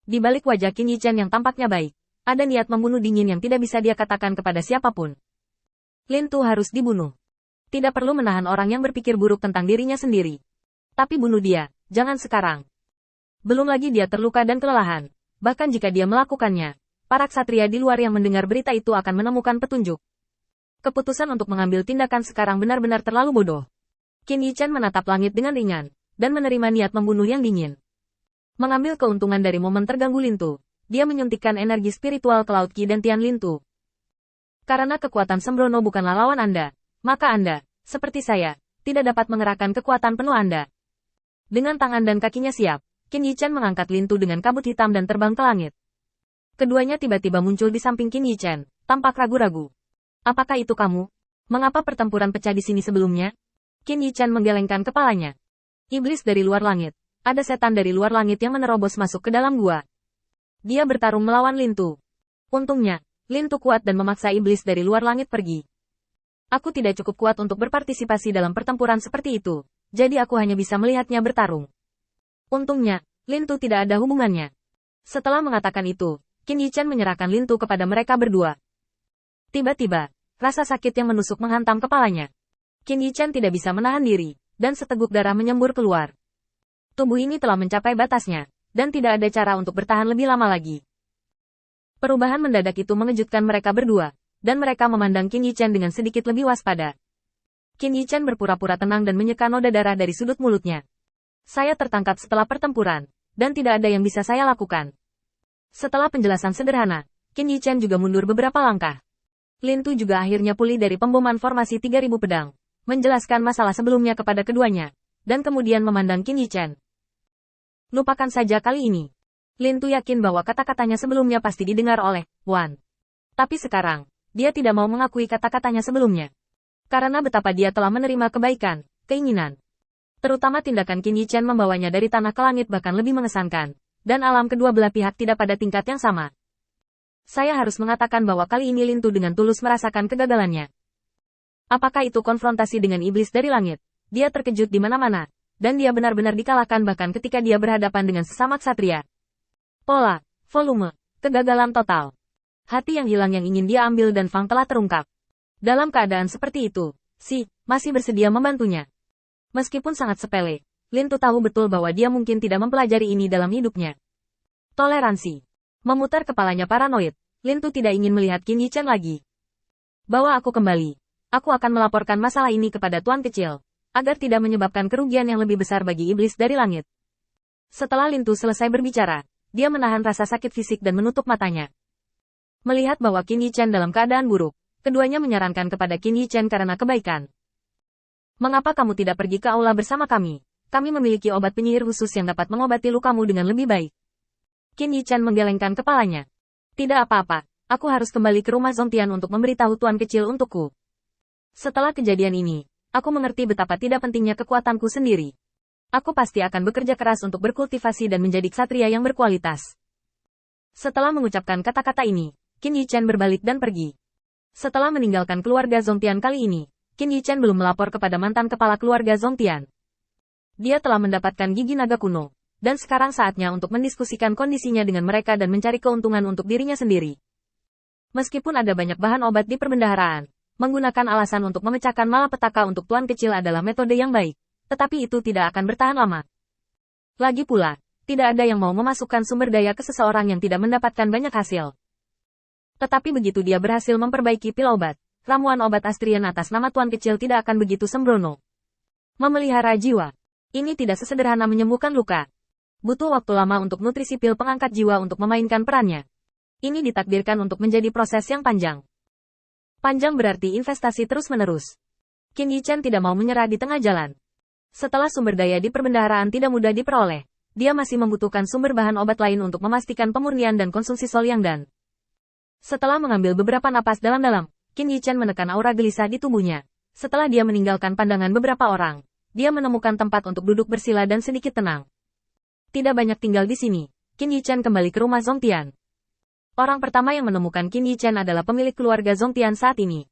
Di balik wajah Qin Yichen yang tampaknya baik, ada niat membunuh dingin yang tidak bisa dia katakan kepada siapapun. Lin Tu harus dibunuh. Tidak perlu menahan orang yang berpikir buruk tentang dirinya sendiri. Tapi bunuh dia, jangan sekarang. Belum lagi dia terluka dan kelelahan. Bahkan jika dia melakukannya, para ksatria di luar yang mendengar berita itu akan menemukan petunjuk. Keputusan untuk mengambil tindakan sekarang benar-benar terlalu bodoh. Qin Yichen menatap langit dengan ringan, dan menerima niat membunuh yang dingin. Mengambil keuntungan dari momen terganggu Lin Tu, dia menyuntikkan energi spiritual ke Laut Qi dan Tian Lin Tu. Karena kekuatan sembrono bukanlah lawan Anda, maka Anda, seperti saya, tidak dapat mengerahkan kekuatan penuh Anda. Dengan tangan dan kakinya siap, Qin Yichen mengangkat Lin Tu dengan kabut hitam dan terbang ke langit. Keduanya tiba-tiba muncul di samping Qin Yichen, tampak ragu-ragu. Apakah itu kamu? Mengapa pertempuran pecah di sini sebelumnya? Qin Yichen menggelengkan kepalanya. Iblis dari luar langit. Ada setan dari luar langit yang menerobos masuk ke dalam gua. Dia bertarung melawan Lin Tu. Untungnya, Lin Tu kuat dan memaksa iblis dari luar langit pergi. Aku tidak cukup kuat untuk berpartisipasi dalam pertempuran seperti itu, jadi aku hanya bisa melihatnya bertarung. Untungnya, Lin Tu tidak ada hubungannya. Setelah mengatakan itu, Qin Yichen menyerahkan Lin Tu kepada mereka berdua. Tiba-tiba, rasa sakit yang menusuk menghantam kepalanya. Qin Yichen tidak bisa menahan diri, dan seteguk darah menyembur keluar. Tubuh ini telah mencapai batasnya, dan tidak ada cara untuk bertahan lebih lama lagi. Perubahan mendadak itu mengejutkan mereka berdua, dan mereka memandang Qin Yichen dengan sedikit lebih waspada. Qin Yichen berpura-pura tenang dan menyeka noda darah dari sudut mulutnya. Saya tertangkap setelah pertempuran, dan tidak ada yang bisa saya lakukan. Setelah penjelasan sederhana, Qin Yichen juga mundur beberapa langkah. Lin Tu juga akhirnya pulih dari pemboman formasi 3000 pedang, menjelaskan masalah sebelumnya kepada keduanya, dan kemudian memandang Qin Yichen. Lupakan saja kali ini. Lin Tu yakin bahwa kata-katanya sebelumnya pasti didengar oleh Wan. Tapi sekarang, dia tidak mau mengakui kata-katanya sebelumnya. Karena betapa dia telah menerima kebaikan, keinginan. Terutama tindakan Qin Yichen membawanya dari tanah ke langit bahkan lebih mengesankan. Dan alam kedua belah pihak tidak pada tingkat yang sama. Saya harus mengatakan bahwa kali ini Lin Tu dengan tulus merasakan kegagalannya. Apakah itu konfrontasi dengan iblis dari langit? Dia terkejut di mana-mana. Dan dia benar-benar dikalahkan bahkan ketika dia berhadapan dengan sesama ksatria. Pola, volume, kegagalan total. Hati yang hilang yang ingin dia ambil dan Fang telah terungkap. Dalam keadaan seperti itu, masih bersedia membantunya. Meskipun sangat sepele, Lin Tu tahu betul bahwa dia mungkin tidak mempelajari ini dalam hidupnya. Toleransi. Memutar kepalanya paranoid, Lin Tu tidak ingin melihat Qin Yichen lagi. Bawa aku kembali. Aku akan melaporkan masalah ini kepada Tuan Kecil, agar tidak menyebabkan kerugian yang lebih besar bagi iblis dari langit. Setelah Lin Tu selesai berbicara, dia menahan rasa sakit fisik dan menutup matanya. Melihat bahwa Qin Yichen dalam keadaan buruk, keduanya menyarankan kepada Qin Yichen karena kebaikan. Mengapa kamu tidak pergi ke aula bersama kami? Kami memiliki obat penyihir khusus yang dapat mengobati lukamu dengan lebih baik. Qin Yichen menggelengkan kepalanya. Tidak apa-apa, aku harus kembali ke rumah Zongtian untuk memberitahu Tuan Kecil untukku. Setelah kejadian ini, aku mengerti betapa tidak pentingnya kekuatanku sendiri. Aku pasti akan bekerja keras untuk berkultivasi dan menjadi ksatria yang berkualitas. Setelah mengucapkan kata-kata ini, Qin Yichen berbalik dan pergi. Setelah meninggalkan keluarga Zongtian kali ini, Qin Yichen belum melapor kepada mantan kepala keluarga Zongtian. Dia telah mendapatkan gigi naga kuno, dan sekarang saatnya untuk mendiskusikan kondisinya dengan mereka dan mencari keuntungan untuk dirinya sendiri. Meskipun ada banyak bahan obat di perbendaharaan, menggunakan alasan untuk memecahkan malapetaka untuk Tuan Kecil adalah metode yang baik, tetapi itu tidak akan bertahan lama. Lagi pula, tidak ada yang mau memasukkan sumber daya ke seseorang yang tidak mendapatkan banyak hasil. Tetapi begitu dia berhasil memperbaiki pil obat, ramuan obat Astrian atas nama Tuan Kecil tidak akan begitu sembrono. Memelihara jiwa. Ini tidak sesederhana menyembuhkan luka. Butuh waktu lama untuk nutrisi pil pengangkat jiwa untuk memainkan perannya. Ini ditakdirkan untuk menjadi proses yang panjang. Panjang berarti investasi terus-menerus. Qin Yichen tidak mau menyerah di tengah jalan. Setelah sumber daya di perbendaharaan tidak mudah diperoleh, dia masih membutuhkan sumber bahan obat lain untuk memastikan pemurnian dan konsumsi Sol Yang Dan. Setelah mengambil beberapa napas dalam-dalam, Qin Yichen menekan aura gelisah di tubuhnya. Setelah dia meninggalkan pandangan beberapa orang, dia menemukan tempat untuk duduk bersila dan sedikit tenang. Tidak banyak tinggal di sini, Qin Yichen kembali ke rumah Zongtian. Orang pertama yang menemukan Qin Yichen adalah pemilik keluarga Zongtian saat ini.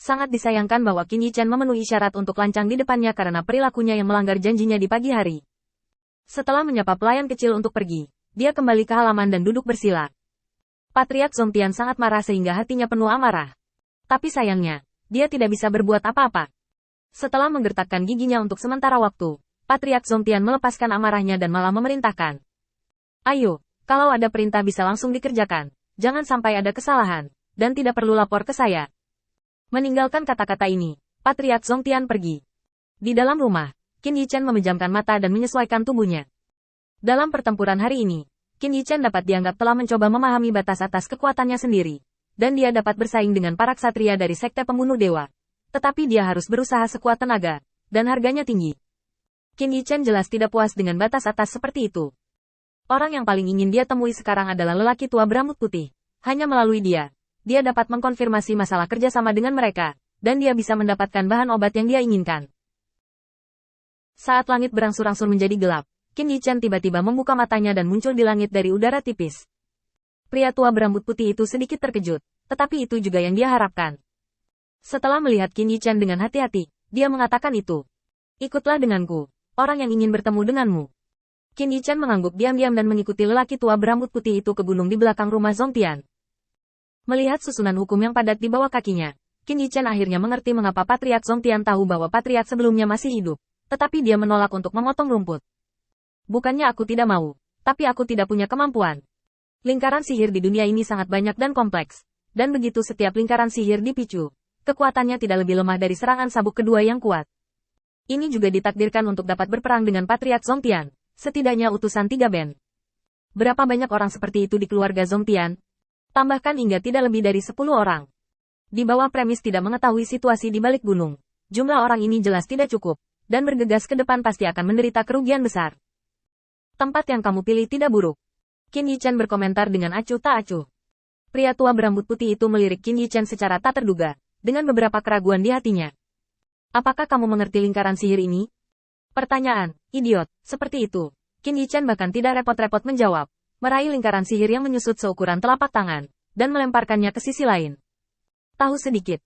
Sangat disayangkan bahwa Qin Yichen memenuhi syarat untuk lancang di depannya karena perilakunya yang melanggar janjinya di pagi hari. Setelah menyapa pelayan kecil untuk pergi, dia kembali ke halaman dan duduk bersila. Patriark Zongtian sangat marah sehingga hatinya penuh amarah. Tapi sayangnya, dia tidak bisa berbuat apa-apa. Setelah menggertakkan giginya untuk sementara waktu, Patriark Zongtian melepaskan amarahnya dan malah memerintahkan. Ayo, kalau ada perintah bisa langsung dikerjakan. Jangan sampai ada kesalahan, dan tidak perlu lapor ke saya. Meninggalkan kata-kata ini, Patriark Zongtian pergi. Di dalam rumah, Qin Yichen memejamkan mata dan menyesuaikan tubuhnya. Dalam pertempuran hari ini, Qin Yichen dapat dianggap telah mencoba memahami batas atas kekuatannya sendiri, dan dia dapat bersaing dengan para ksatria dari sekte pembunuh dewa. Tetapi dia harus berusaha sekuat tenaga, dan harganya tinggi. Qin Yichen jelas tidak puas dengan batas atas seperti itu. Orang yang paling ingin dia temui sekarang adalah lelaki tua berambut putih. Hanya melalui dia dapat mengkonfirmasi masalah kerjasama dengan mereka, dan dia bisa mendapatkan bahan obat yang dia inginkan. Saat langit berangsur-angsur menjadi gelap, Qin Yichen tiba-tiba membuka matanya dan muncul di langit dari udara tipis. Pria tua berambut putih itu sedikit terkejut, tetapi itu juga yang dia harapkan. Setelah melihat Qin Yichen dengan hati-hati, dia mengatakan itu. Ikutlah denganku, orang yang ingin bertemu denganmu. Qin Yichen mengangguk diam-diam dan mengikuti lelaki tua berambut putih itu ke gunung di belakang rumah Zongtian. Melihat susunan hukum yang padat di bawah kakinya, Qin Yichen akhirnya mengerti mengapa Patriark Zongtian tahu bahwa Patriark sebelumnya masih hidup, tetapi dia menolak untuk memotong rumput. Bukannya aku tidak mau, tapi aku tidak punya kemampuan. Lingkaran sihir di dunia ini sangat banyak dan kompleks, dan begitu setiap lingkaran sihir dipicu, kekuatannya tidak lebih lemah dari serangan sabuk kedua yang kuat. Ini juga ditakdirkan untuk dapat berperang dengan Patriark Zongtian. Setidaknya utusan 3 band. Berapa banyak orang seperti itu di keluarga Zongtian? Tambahkan hingga tidak lebih dari 10 orang. Di bawah premis tidak mengetahui situasi di balik gunung, jumlah orang ini jelas tidak cukup, dan bergegas ke depan pasti akan menderita kerugian besar. Tempat yang kamu pilih tidak buruk. Qin Yichen berkomentar dengan acuh tak acuh. Pria tua berambut putih itu melirik Qin Yichen secara tak terduga, dengan beberapa keraguan di hatinya. Apakah kamu mengerti lingkaran sihir ini? Pertanyaan, idiot, seperti itu. Qin Yichen bahkan tidak repot-repot menjawab, meraih lingkaran sihir yang menyusut seukuran telapak tangan, dan melemparkannya ke sisi lain. Tahu sedikit,